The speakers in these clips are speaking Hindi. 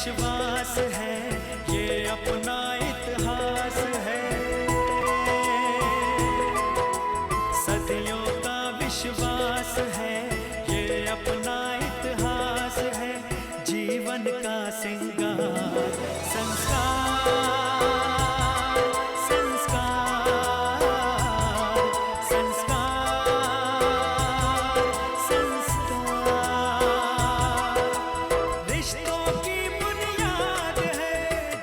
विश्वास है, ये अपना इतिहास है। सदियों का विश्वास है, ये अपना इतिहास है। जीवन का सिंगार संस्कार, संस्कार, संस्कार, संस्कार। रिश्तों की बुनियाद है,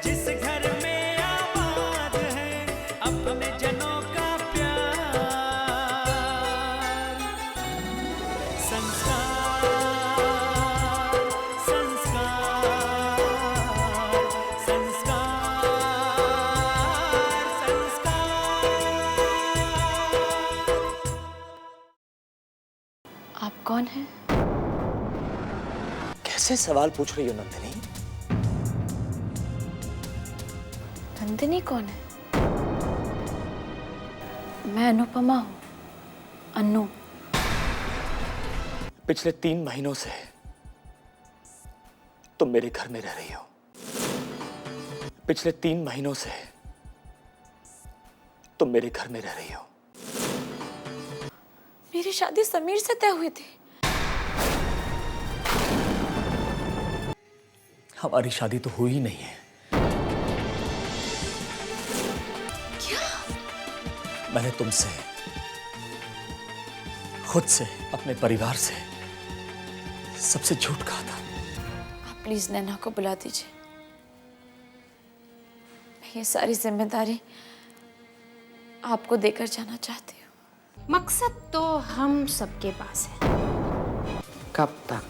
जिस घर में आबाद है अपने जनों का प्यार। संस्कार, संस्कार, संस्कार, संस्कार। आप कौन हैं? कैसे सवाल पूछ रही हो नंदिनी? नंदिनी कौन है? मैं अनुपमा हूँ, अन्नू। पिछले 3 महीनों से तुम मेरे घर में रह रही हो। पिछले 3 महीनों से तुम मेरे घर में रह रही हो। मेरी शादी समीर से तय हुई थी। हमारी शादी तो हुई ही नहीं है। क्या? मैंने तुमसे, खुद से, अपने परिवार से सबसे झूठ कहा था। आप प्लीज नैना को बुला दीजिए। मैं ये सारी जिम्मेदारी आपको देकर जाना चाहती हूँ। मकसद तो हम सबके पास है। कब तक?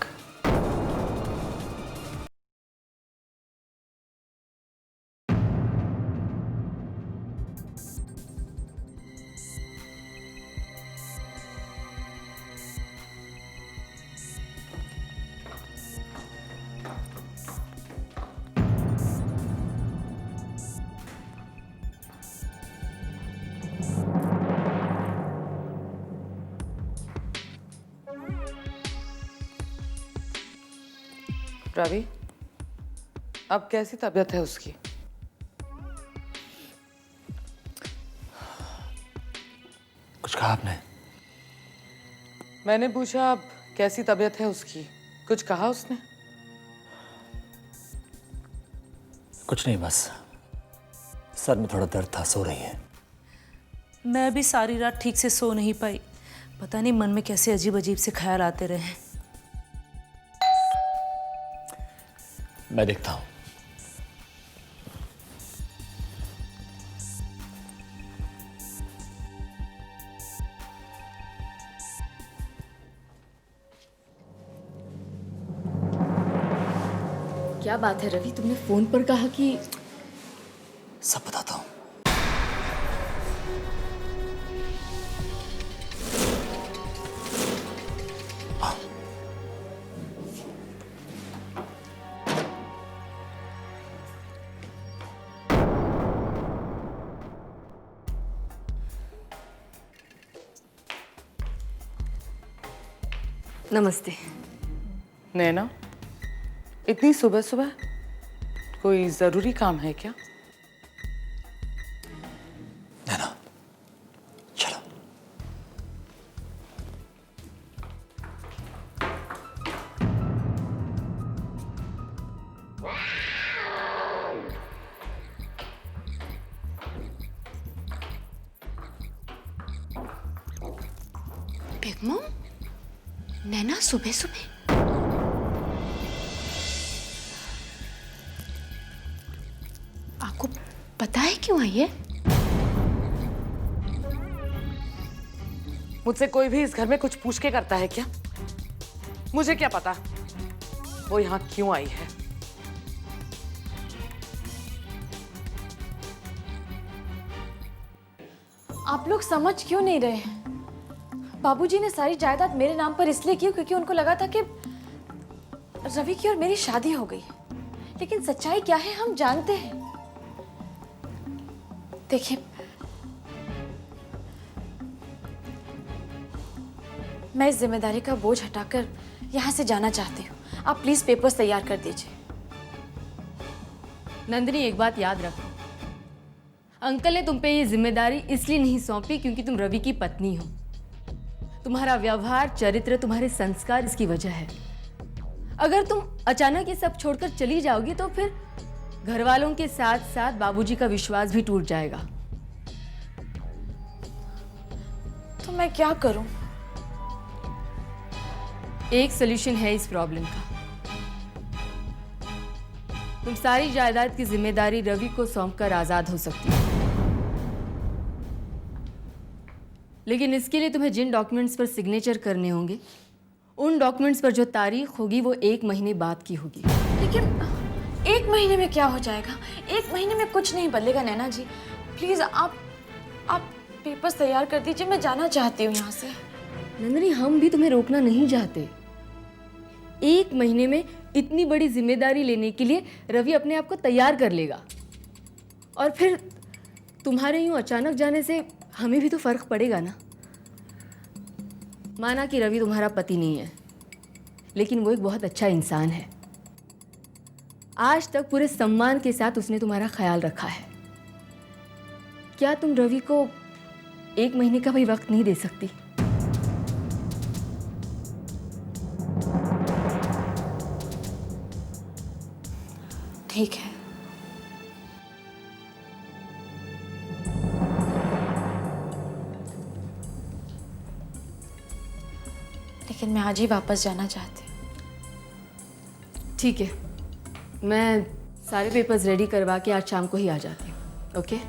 रवि, अब कैसी तबीयत है उसकी? कुछ कहा आपने? मैंने पूछा अब कैसी तबीयत है उसकी, कुछ कहा उसने? कुछ नहीं, बस सर में थोड़ा दर्द था, सो रही है। मैं भी सारी रात ठीक से सो नहीं पाई। पता नहीं मन में कैसे अजीब अजीब से ख्याल आते रहे। मैं देखता हूं। क्या बात है रवि, तुमने फोन पर कहा कि? सब बताता हूं। नमस्ते। नैना, इतनी सुबह सुबह कोई जरूरी काम है क्या? नैना, चलो। बिग मॉम, नैना सुबह सुबह? आपको पता है क्यों आई है? मुझसे कोई भी इस घर में कुछ पूछ के करता है क्या? मुझे क्या पता वो यहाँ क्यों आई है। आप लोग समझ क्यों नहीं रहे हैं? बाबूजी ने सारी जायदाद मेरे नाम पर इसलिए की क्योंकि उनको लगा था कि रवि की और मेरी शादी हो गई। लेकिन सच्चाई क्या है हम जानते हैं। देखिए, मैं इस जिम्मेदारी का बोझ हटाकर यहाँ से जाना चाहती हूँ। आप प्लीज पेपर्स तैयार कर दीजिए। नंदिनी, एक बात याद रखो, अंकल ने तुम पे ये जिम्मेदारी इसलिए नहीं सौंपी क्योंकि तुम रवि की पत्नी हो। तुम्हारा व्यवहार, चरित्र, तुम्हारे संस्कार इसकी वजह है। अगर तुम अचानक ये सब छोड़कर चली जाओगी तो फिर घर वालों के साथ साथ बाबूजी का विश्वास भी टूट जाएगा। तो मैं क्या करूं? एक सोल्यूशन है इस प्रॉब्लम का। तुम सारी जायदाद की जिम्मेदारी रवि को सौंपकर आजाद हो सकती हो, लेकिन इसके लिए तुम्हें जिन डॉक्यूमेंट्स पर सिग्नेचर करने होंगे उन डॉक्यूमेंट्स पर जो तारीख होगी वो 1 महीने बाद की होगी। लेकिन 1 महीने में क्या हो जाएगा? 1 महीने में कुछ नहीं बदलेगा नैना जी। प्लीज आप पेपर्स तैयार कर दीजिए, मैं जाना चाहती हूँ यहाँ से। नंदिनी, हम भी तुम्हें रोकना नहीं चाहते। 1 महीने में इतनी बड़ी जिम्मेदारी लेने के लिए रवि अपने आप को तैयार कर लेगा, और फिर तुम्हारे यूं अचानक जाने से हमें भी तो फर्क पड़ेगा ना। माना कि रवि तुम्हारा पति नहीं है, लेकिन वो एक बहुत अच्छा इंसान है। आज तक पूरे सम्मान के साथ उसने तुम्हारा ख्याल रखा है। क्या तुम रवि को 1 महीने का भी वक्त नहीं दे सकती? ठीक है। लेकिन मैं आज ही वापस जाना चाहती हूँ। ठीक है, मैं सारे पेपर्स रेडी करवा के आज शाम को ही आ जाती हूँ। ओके?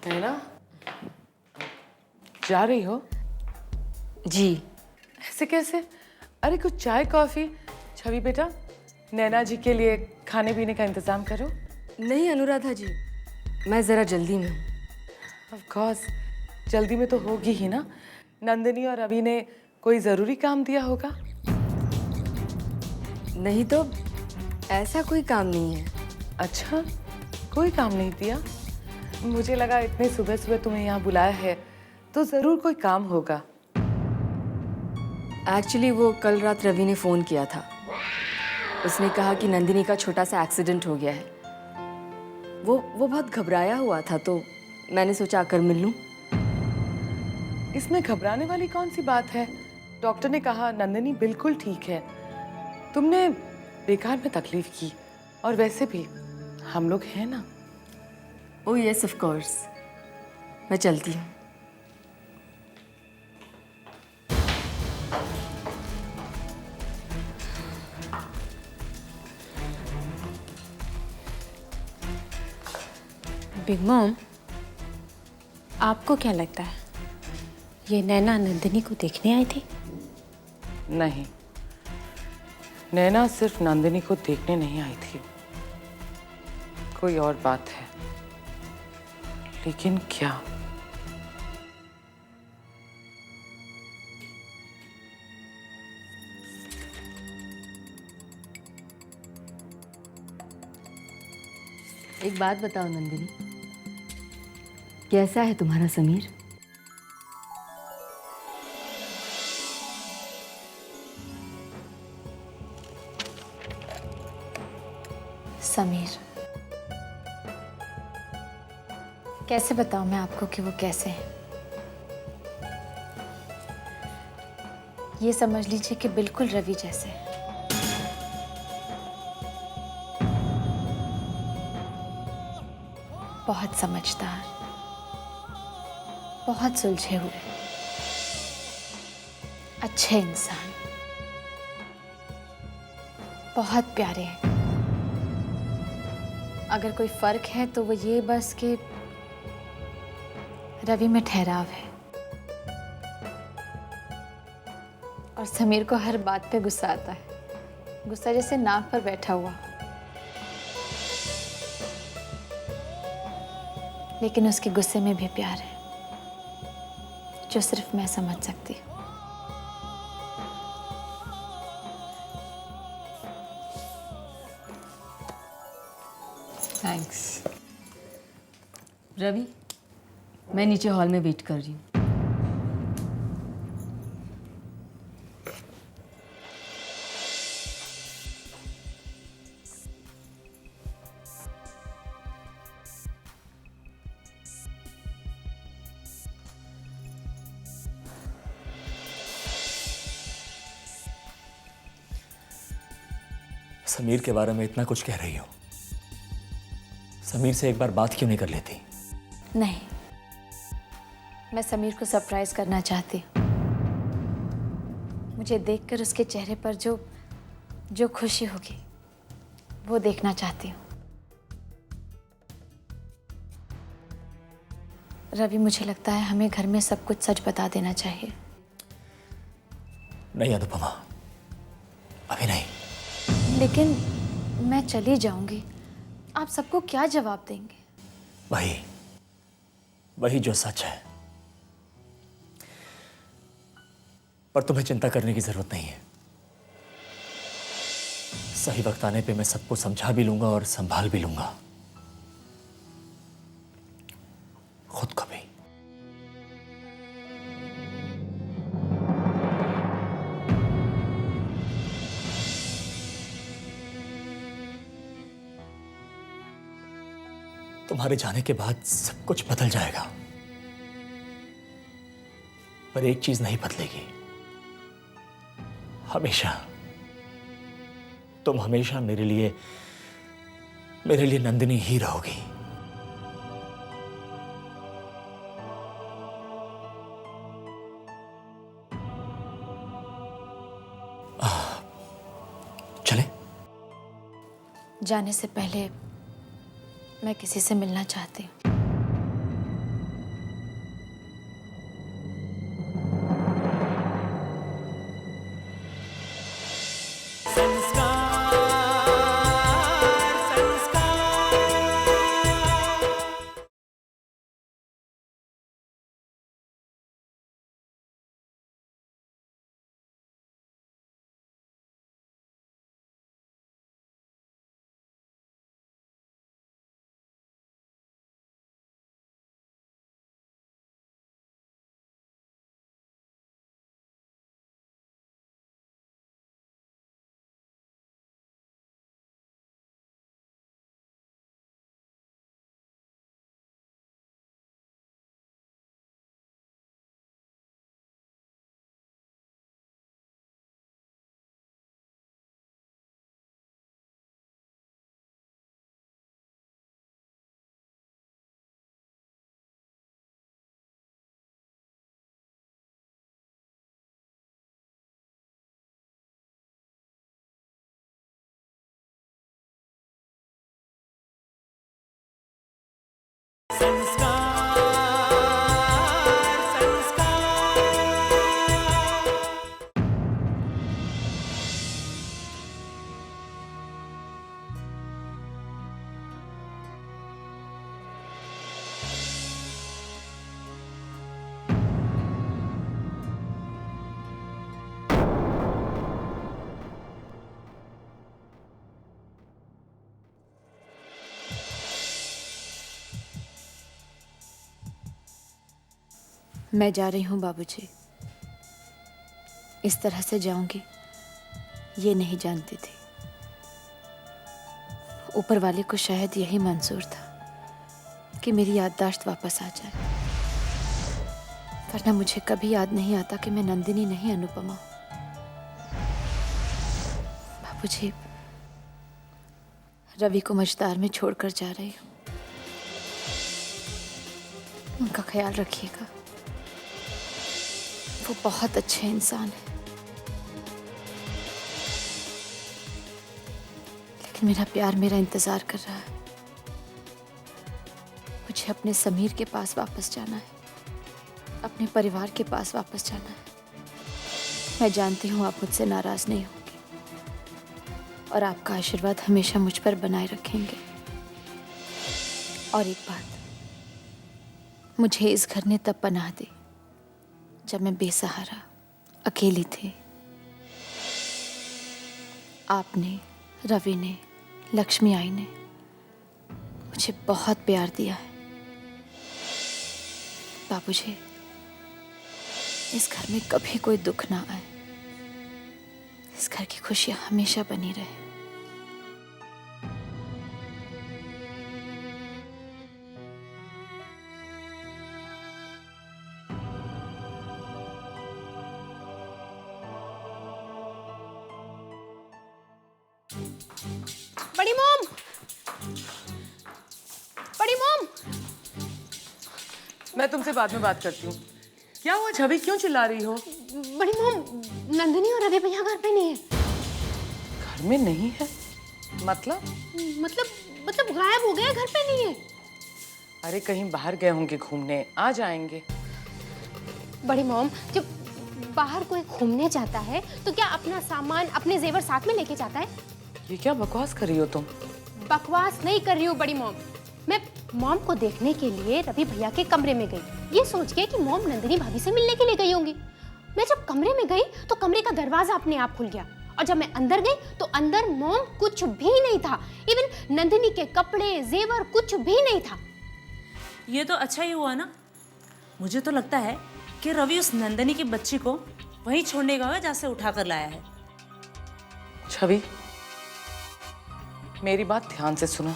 नैना, जा रही हो? जी। ऐसे कैसे? अरे कुछ चाय कॉफी। छवि बेटा, नैना जी के लिए खाने पीने का इंतजाम करो। नहीं अनुराधा जी, मैं ज़रा जल्दी में हूँ। ऑफ कोर्स, जल्दी में तो होगी ही ना। नंदिनी और रवि ने कोई ज़रूरी काम दिया होगा। नहीं तो ऐसा कोई काम नहीं है। अच्छा, कोई काम नहीं दिया? मुझे लगा इतने सुबह सुबह तुम्हें यहाँ बुलाया है तो ज़रूर कोई काम होगा। एक्चुअली वो कल रात रवि ने फ़ोन किया था। उसने कहा कि नंदिनी का छोटा सा एक्सीडेंट हो गया है। वो बहुत घबराया हुआ था, तो मैंने सोचा आकर मिल लूं। इसमें घबराने वाली कौन सी बात है? डॉक्टर ने कहा नंदिनी बिल्कुल ठीक है। तुमने बेकार में तकलीफ की, और वैसे भी हम लोग हैं ना। ओह यस ऑफ कोर्स, मैं चलती हूँ। बिग मॉम, आपको क्या लगता है ये नैना नंदिनी को देखने आई थी? नहीं, नैना सिर्फ नंदिनी को देखने नहीं आई थी, कोई और बात है। लेकिन क्या? एक बात बताओ नंदिनी, कैसा है तुम्हारा समीर? समीर, कैसे बताऊं मैं आपको कि वो कैसे हैं? ये समझ लीजिए कि बिल्कुल रवि जैसे हैं। बहुत समझदार, बहुत सुलझे हुए, अच्छे इंसान, बहुत प्यारे हैं। अगर कोई फर्क है तो वो ये बस कि रवि में ठहराव है और समीर को हर बात पे गुस्सा आता है, गुस्सा जैसे नाक पर बैठा हुआ। लेकिन उसके गुस्से में भी प्यार है जो सिर्फ मैं समझ सकती हूँ। थैंक्स। रवि, मैं नीचे हॉल में वेट कर रही हूँ। समीर के बारे में इतना कुछ कह रही हो, समीर से एक बार बात क्यों नहीं कर लेती? नहीं, मैं समीर को सरप्राइज करना चाहती हूँ। मुझे देखकर उसके चेहरे पर जो खुशी होगी वो देखना चाहती हूँ। रवि, मुझे लगता है हमें घर में सब कुछ सच बता देना चाहिए। नहीं अनुपमा, अभी नहीं। लेकिन मैं चली जाऊंगी, आप सबको क्या जवाब देंगे? वही जो सच है। पर तुम्हें चिंता करने की जरूरत नहीं है। सही वक्त आने पे मैं सबको समझा भी लूंगा और संभाल भी लूंगा, खुद को भी। तुम्हारे जाने के बाद सब कुछ बदल जाएगा, पर एक चीज नहीं बदलेगी। हमेशा, तुम हमेशा मेरे लिए नंदिनी ही रहोगी। चले? जाने से पहले मैं किसी से मिलना चाहती हूँ। संस्कार संस्कार। मैं जा रही हूँ बाबूजी। इस तरह से जाऊंगी ये नहीं जानती थी। ऊपर वाले को शायद यही मंजूर था कि मेरी याददाश्त वापस आ जाए, वरना मुझे कभी याद नहीं आता कि मैं नंदिनी नहीं अनुपमा हूँ। बाबूजी, रवि को मझदार में छोड़कर जा रही हूँ। उनका ख्याल रखिएगा, वो बहुत अच्छे इंसान है। लेकिन मेरा प्यार मेरा इंतजार कर रहा है। मुझे अपने समीर के पास वापस जाना है, अपने परिवार के पास वापस जाना है। मैं जानती हूँ आप मुझसे नाराज नहीं होंगे और आपका आशीर्वाद हमेशा मुझ पर बनाए रखेंगे। और एक बात, मुझे इस घर ने तब पनाह दी जब मैं बेसहारा अकेली थी। आपने, रवि ने, लक्ष्मी आई ने मुझे बहुत प्यार दिया है। बाबूजी, इस घर में कभी कोई दुख ना आए। इस घर की खुशियां हमेशा बनी रहे। बड़ी मॉम, बड़ी मॉम। मैं तुमसे बाद में बात करती हूँ। क्या हुआ छवि, क्यों चिल्ला रही हो? बड़ी मॉम, नंदिनी और रवि भैया घर पे नहीं है। घर में नहीं है? मतलब मतलब गायब हो गए, घर पे नहीं है। अरे कहीं बाहर गए होंगे घूमने, आ जाएंगे। बड़ी मॉम, जब बाहर कोई घूमने जाता है तो क्या अपना सामान, अपने जेवर साथ में लेके जाता है? ये क्या बकवास कर रही हो तुम? बकवास नहीं कर रही हूँ बड़ी मॉम। मैं मॉम को देखने के लिए रवि भैया के कमरे में गई, ये सोच के कि मॉम नंदिनी भाभी से मिलने के लिए गई होंगी। मैं जब कमरे में गई तो कमरे का दरवाजा अपने आप खुल गया और जब मैं अंदर गई तो अंदर मॉम कुछ भी नहीं था। इवन नंदिनी के कपड़े, जेवर कुछ भी नहीं था। ये तो अच्छा ही हुआ ना। मुझे तो लगता है कि रवि उस नंदिनी की बच्ची को वहीं छोड़ने गया है जहाँ से उठा कर लाया है। छवि, मेरी बात ध्यान से सुनो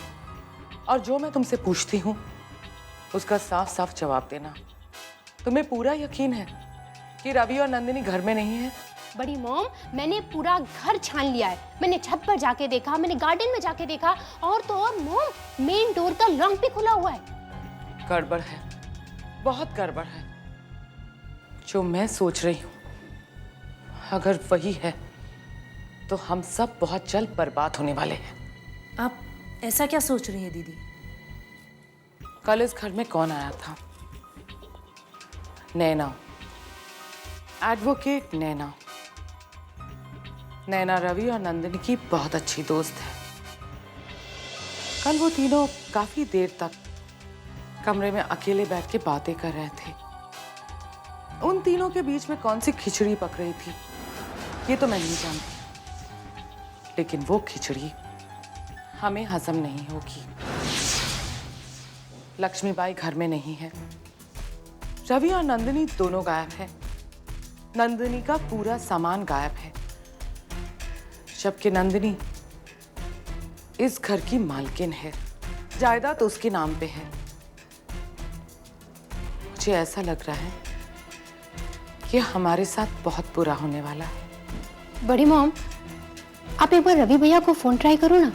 और जो मैं तुमसे पूछती हूँ उसका साफ साफ जवाब देना। तुम्हें पूरा यकीन है कि रवि और नंदिनी घर में नहीं है? बड़ी मॉम, मैंने पूरा घर छान लिया है। मैंने छत पर जाके देखा, मैंने गार्डन में जाके देखा, और तो और मॉम, मेन डोर का लॉक भी खुला हुआ है। गड़बड़ है, बहुत गड़बड़ है। जो मैं सोच रही हूँ अगर वही है तो हम सब बहुत जल्द बर्बाद होने वाले हैं। आप ऐसा क्या सोच रही हैं दीदी? कल इस घर में कौन आया था? नैना, एडवोकेट नैना। नैना रवि और नंदिनी की बहुत अच्छी दोस्त है। कल वो तीनों काफी देर तक कमरे में अकेले बैठ के बातें कर रहे थे। उन तीनों के बीच में कौन सी खिचड़ी पक रही थी ये तो मैं नहीं जानती, लेकिन वो खिचड़ी हमें हजम नहीं होगी। लक्ष्मीबाई घर में नहीं है, रवि और नंदिनी दोनों गायब है। नंदिनी का पूरा सामान गायब है, जबकि नंदिनी इस घर की मालकिन है, जायदाद उसके नाम पे है। मुझे ऐसा लग रहा है कि हमारे साथ बहुत बुरा होने वाला है। बड़ी मॉम, आप एक बार रवि भैया को फोन ट्राई करो ना।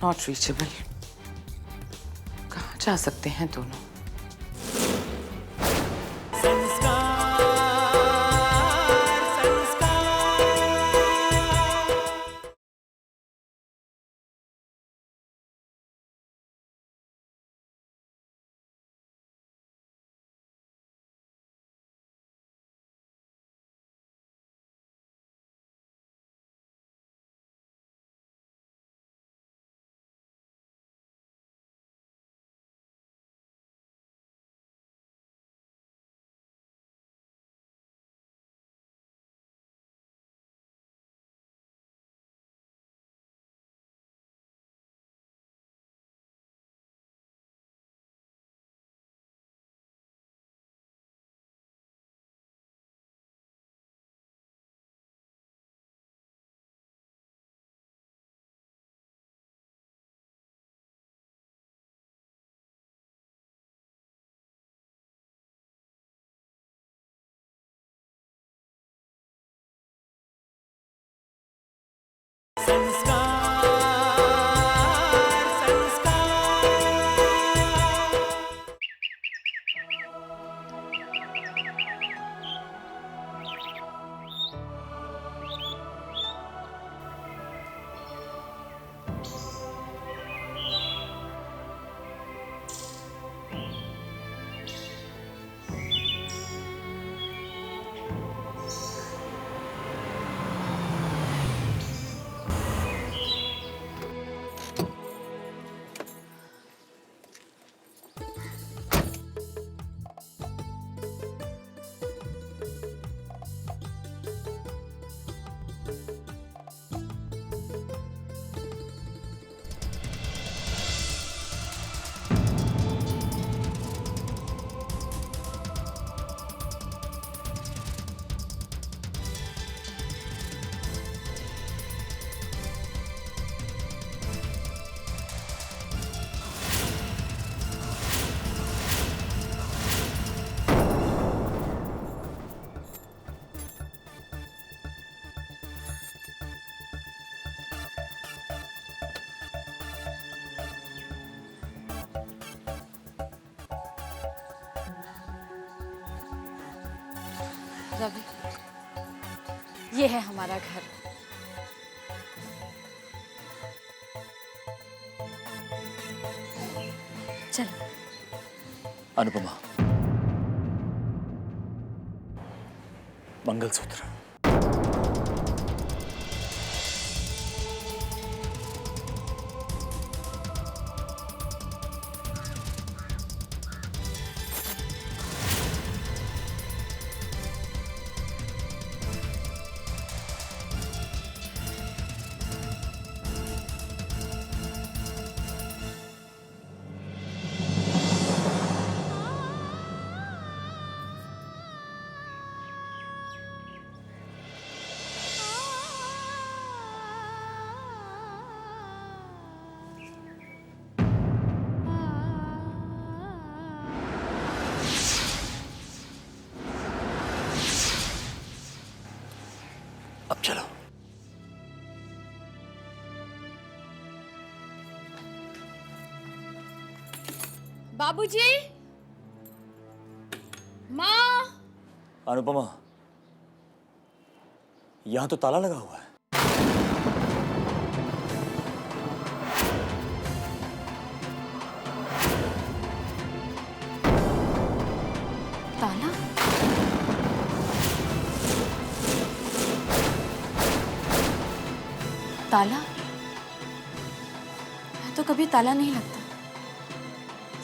Not reachable. कहाँ जा सकते हैं दोनों? संस्कार संस्कार। संस्कार संस्कार। रवि, ये है हमारा घर। चल। अनुपमा, मंगलसूत्र। अब चलो। बाबूजी, माँ। अनुपमा, यहां तो ताला लगा हुआ है। ताला? ताला? मैं तो कभी ताला नहीं लगता।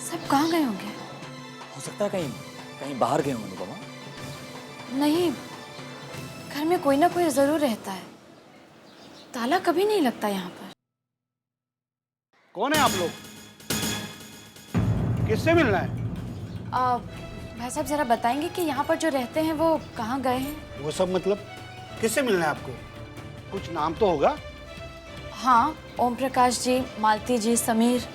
सब कहाँ गए होंगे? हो सकता है कहीं कहीं बाहर गए हों अनुपमा। नहीं, घर में कोई ना कोई जरूर रहता है। ताला कभी नहीं लगता यहाँ पर। कौन है आप लोग? किससे मिलना है? भाई साहब जरा बताएंगे कि यहाँ पर जो रहते हैं वो कहाँ गए हैं? वो सब मतलब किससे मिलना है आपको? कुछ नाम तो होगा? हाँ, ओम प्रकाश जी, मालती जी, समीर।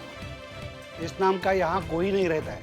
इस नाम का यहाँ कोई नहीं रहता है।